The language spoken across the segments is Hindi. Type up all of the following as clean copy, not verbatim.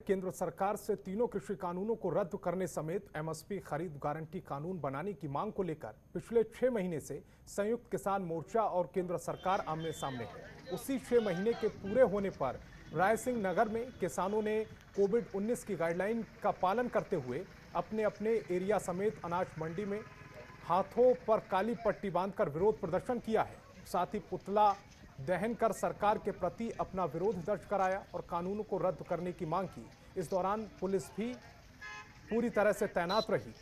केंद्र सरकार से तीनों कृषि कानूनों को रद्द करने समेत एमएसपी खरीद गारंटी कानून बनाने की मांग को लेकर पिछले 6 महीने से संयुक्त किसान मोर्चा और केंद्र सरकार आमने सामने है। उसी 6 महीने के पूरे होने पर रायसिंह नगर में किसानों ने कोविड-19 की गाइडलाइन का पालन करते हुए अपने अपने एरिया समेत अनाज मंडी में हाथों पर काली पट्टी बांधकर विरोध प्रदर्शन किया है। साथ ही पुतला दहन कर सरकार के प्रति अपना विरोध दर्ज कराया और कानूनों को रद्द करने की मांग की। इस दौरान पुलिस भी पूरी तरह से तैनात रही।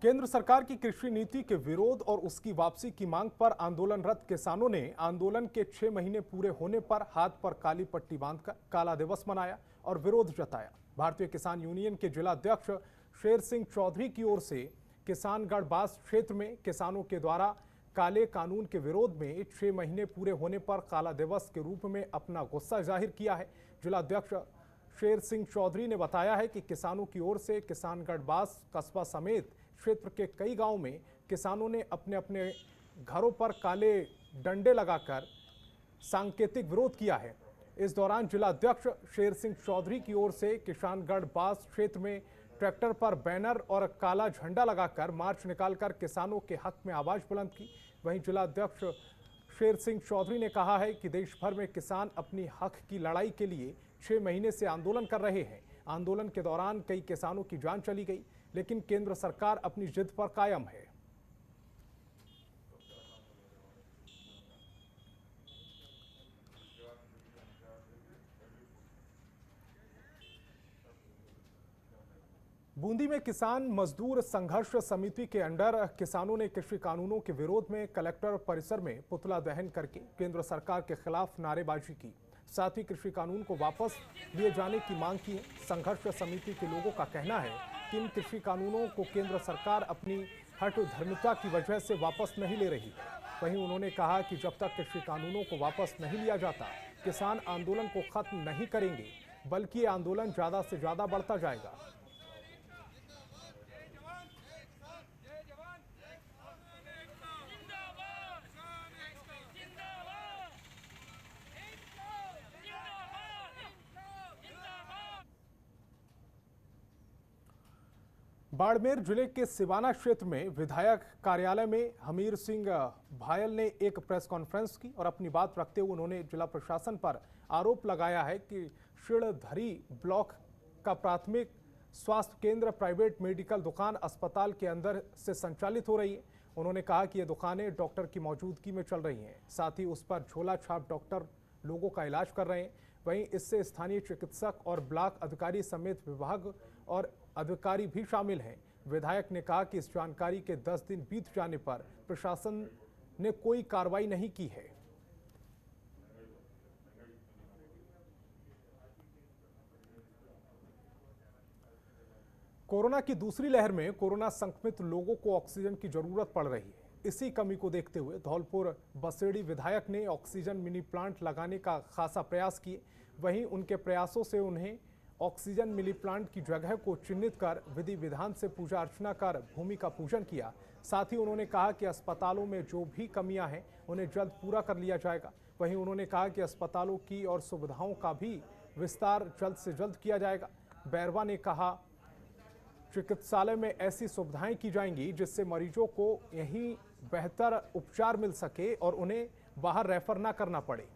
केंद्र सरकार की कृषि नीति के विरोध और उसकी वापसी की मांग पर आंदोलनरत किसानों ने आंदोलन के 6 महीने पूरे होने पर हाथ पर काली पट्टी बांधकर काला दिवस मनाया और विरोध जताया। भारतीय किसान यूनियन के जिला अध्यक्ष शेर सिंह चौधरी की ओर से किसानगढ़ बास क्षेत्र में किसानों के द्वारा काले कानून के विरोध में 6 महीने पूरे होने पर काला दिवस के रूप में अपना गुस्सा जाहिर किया है। जिला अध्यक्ष शेर सिंह चौधरी ने बताया है कि किसानों की ओर से किसानगढ़ बास कस्बा समेत क्षेत्र के कई गांवों में किसानों ने अपने अपने घरों पर काले डंडे लगाकर सांकेतिक विरोध किया है। इस दौरान जिला अध्यक्ष शेर सिंह चौधरी की ओर से किसानगढ़ बास क्षेत्र में ट्रैक्टर पर बैनर और काला झंडा लगाकर मार्च निकालकर किसानों के हक में आवाज बुलंद की। वहीं जिला अध्यक्ष शेर सिंह चौधरी ने कहा है कि देश भर में किसान अपनी हक की लड़ाई के लिए 6 महीने से आंदोलन कर रहे हैं। आंदोलन के दौरान कई किसानों की जान चली गई, लेकिन केंद्र सरकार अपनी जिद पर कायम है। बूंदी में किसान मजदूर संघर्ष समिति के अंडर किसानों ने कृषि कानूनों के विरोध में कलेक्टर परिसर में पुतला दहन करके केंद्र सरकार के खिलाफ नारेबाजी की। साथ ही कृषि कानून को वापस लिए जाने की मांग की है। संघर्ष समिति के लोगों का कहना है कि इन कृषि कानूनों को केंद्र सरकार अपनी हठधर्मिता की वजह से वापस नहीं ले रही है। वहीं उन्होंने कहा कि जब तक कृषि कानूनों को वापस नहीं लिया जाता, किसान आंदोलन को खत्म नहीं करेंगे, बल्कि ये आंदोलन ज्यादा से ज्यादा बढ़ता जाएगा। बाड़मेर जिले के सिवाना क्षेत्र में विधायक कार्यालय में हमीर सिंह भायल ने एक प्रेस कॉन्फ्रेंस की और अपनी बात रखते हुए उन्होंने जिला प्रशासन पर आरोप लगाया है कि शिड़धरी ब्लॉक का प्राथमिक स्वास्थ्य केंद्र प्राइवेट मेडिकल दुकान अस्पताल के अंदर से संचालित हो रही है। उन्होंने कहा कि ये दुकानें डॉक्टर की मौजूदगी में चल रही हैं, साथ ही उस पर झोला छाप डॉक्टर लोगों का इलाज कर रहे हैं। वहीं इससे स्थानीय चिकित्सक और ब्लॉक अधिकारी समेत विभाग और अधिकारी भी शामिल हैं। विधायक ने कहा कि इस जानकारी के 10 दिन बीत जाने पर प्रशासन ने कोई कार्रवाई नहीं की है। कोरोना की दूसरी लहर में कोरोना संक्रमित लोगों को ऑक्सीजन की जरूरत पड़ रही है। इसी कमी को देखते हुए धौलपुर बसेड़ी विधायक ने ऑक्सीजन मिनी प्लांट लगाने का खासा प्रयास किए। वहीं उनके प्रयासों से उन्हें ऑक्सीजन मिनी प्लांट की जगह को चिन्हित कर विधि विधान से पूजा अर्चना कर भूमि का पूजन किया। साथ ही उन्होंने कहा कि अस्पतालों में जो भी कमियां हैं उन्हें जल्द पूरा कर लिया जाएगा। वहीं उन्होंने कहा कि अस्पतालों की और सुविधाओं का भी विस्तार जल्द से जल्द किया जाएगा। बैरवा ने कहा चिकित्सालय में ऐसी सुविधाएं की जाएंगी जिससे मरीजों को यहीं बेहतर उपचार मिल सके और उन्हें बाहर रेफर ना करना पड़े।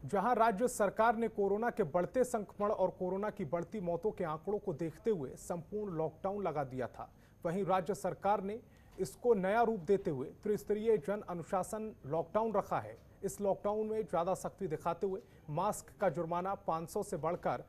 जहां राज्य सरकार ने कोरोना के बढ़ते संक्रमण और कोरोना की बढ़ती मौतों के आंकड़ों को देखते हुए संपूर्ण लॉकडाउन लगा दिया था, वहीं राज्य सरकार ने इसको नया रूप देते हुए त्रिस्तरीय जन अनुशासन लॉकडाउन रखा है। इस लॉकडाउन में ज्यादा सख्ती दिखाते हुए मास्क का जुर्माना 500 से बढ़कर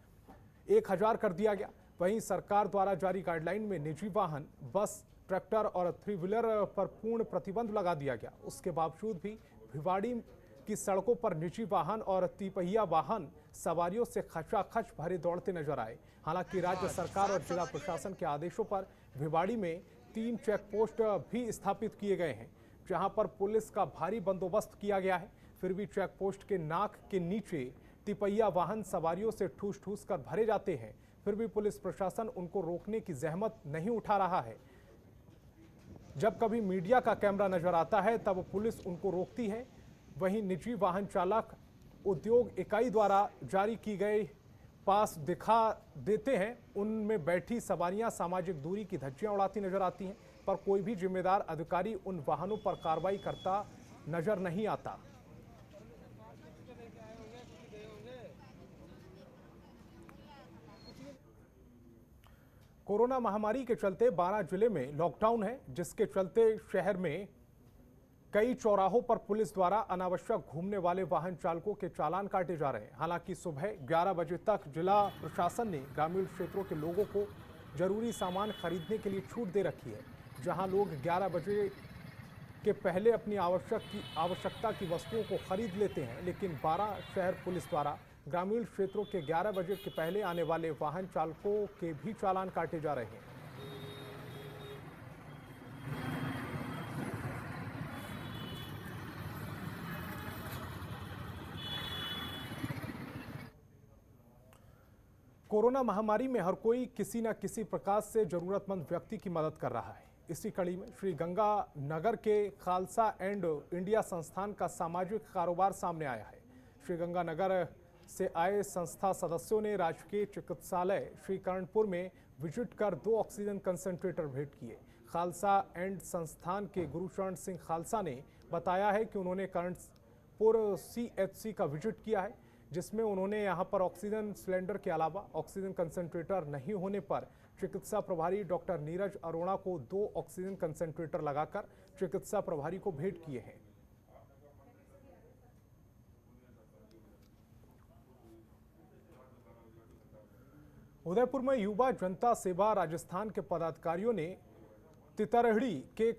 1000 कर दिया गया। वहीं सरकार द्वारा जारी गाइडलाइन में निजी वाहन, बस, ट्रैक्टर और 3 व्हीलर पर पूर्ण प्रतिबंध लगा दिया गया। उसके बावजूद भी भिवाड़ी जबकि सड़कों पर निजी वाहन और तिपहिया वाहन सवारियों से खचाखच भरे दौड़ते नजर आए। हालांकि राज्य सरकार और जिला प्रशासन के आदेशों पर भिवाड़ी में 3 चेक पोस्ट भी स्थापित किए गए हैं, जहां पर पुलिस का भारी बंदोबस्त किया गया है। फिर भी चेक पोस्ट के नाक के नीचे तिपहिया वाहन सवारियों से ठूस ठूस कर भरे जाते हैं। फिर भी पुलिस प्रशासन उनको रोकने की जहमत नहीं उठा रहा है। जब कभी मीडिया का कैमरा नजर आता है तब पुलिस उनको रोकती है। वहीं निजी वाहन चालक उद्योग इकाई द्वारा जारी की गई पास दिखा देते हैं, उनमें बैठी सवारियां सामाजिक दूरी की धज्जियां उड़ाती नजर आती हैं, पर कोई भी जिम्मेदार अधिकारी उन वाहनों पर कार्रवाई करता नजर नहीं आता। कोरोना महामारी के चलते 12 जिले में लॉकडाउन है, जिसके चलते शहर में कई चौराहों पर पुलिस द्वारा अनावश्यक घूमने वाले वाहन चालकों के चालान काटे जा रहे हैं। हालांकि सुबह 11 बजे तक जिला प्रशासन ने ग्रामीण क्षेत्रों के लोगों को जरूरी सामान खरीदने के लिए छूट दे रखी है। जहां लोग 11 बजे के पहले अपनी आवश्यकता की वस्तुओं को खरीद लेते हैं, लेकिन 12 शहर पुलिस द्वारा ग्रामीण क्षेत्रों के 11 बजे के पहले आने वाले वाहन चालकों के भी चालान काटे जा रहे हैं। कोरोना महामारी में हर कोई किसी न किसी प्रकार से जरूरतमंद व्यक्ति की मदद कर रहा है। इसी कड़ी में श्री गंगा नगर के खालसा एंड इंडिया संस्थान का सामाजिक कारोबार सामने आया है। श्री गंगा नगर से आए संस्था सदस्यों ने राजकीय चिकित्सालय श्री कर्णपुर में विजिट कर 2 ऑक्सीजन कंसंट्रेटर भेंट किए। खालसा एंड संस्थान के गुरुचरण सिंह खालसा ने बताया है कि उन्होंने कर्णपुर CHC का विजिट किया है, जिसमें उन्होंने यहां पर ऑक्सीजन सिलेंडर के अलावा ऑक्सीजन कंसंट्रेटर नहीं होने पर चिकित्सा प्रभारी डॉक्टर नीरज अरोड़ा को 2 ऑक्सीजन कंसंट्रेटर लगाकर चिकित्सा प्रभारी को भेंट किए हैं। उदयपुर में युवा जनता सेवा राजस्थान के पदाधिकारियों ने तितरहड़ी के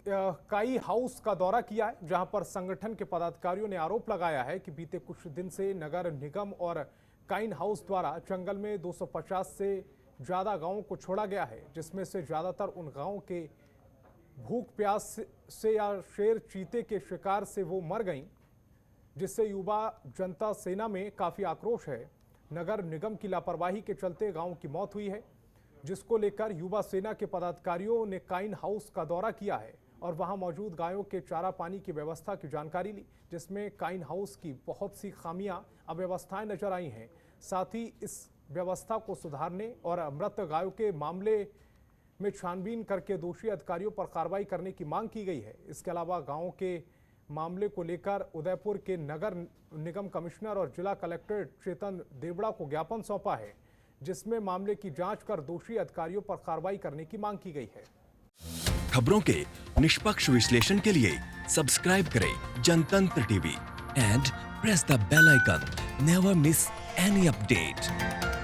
काई हाउस का दौरा किया है, जहां पर संगठन के पदाधिकारियों ने आरोप लगाया है कि बीते कुछ दिन से नगर निगम और काइन हाउस द्वारा जंगल में 250 से ज्यादा गांवों को छोड़ा गया है, जिसमें से ज्यादातर उन गांवों के भूख प्यास से या शेर चीते के शिकार से वो मर गईं, जिससे युवा जनता सेना में काफी आक्रोश है। नगर निगम की लापरवाही के चलते गांवों की मौत हुई है, जिसको लेकर युवा सेना के पदाधिकारियों ने काइन हाउस का दौरा किया है और वहां मौजूद गायों के चारा पानी की व्यवस्था की जानकारी ली, जिसमें काइन हाउस की बहुत सी खामियां अव्यवस्थाएं नजर आई हैं। साथ ही इस व्यवस्था को सुधारने और मृत गायों के मामले में छानबीन करके दोषी अधिकारियों पर कार्रवाई करने की मांग की गई है। इसके अलावा गांवों के मामले को लेकर उदयपुर के नगर निगम कमिश्नर और जिला कलेक्टर चेतन देवड़ा को ज्ञापन सौंपा है, जिसमें मामले की जांच कर दोषी अधिकारियों पर कार्रवाई करने की मांग की गई है। खबरों के निष्पक्ष विश्लेषण के लिए सब्सक्राइब करें Jantantra TV and press the bell icon. Never miss any update.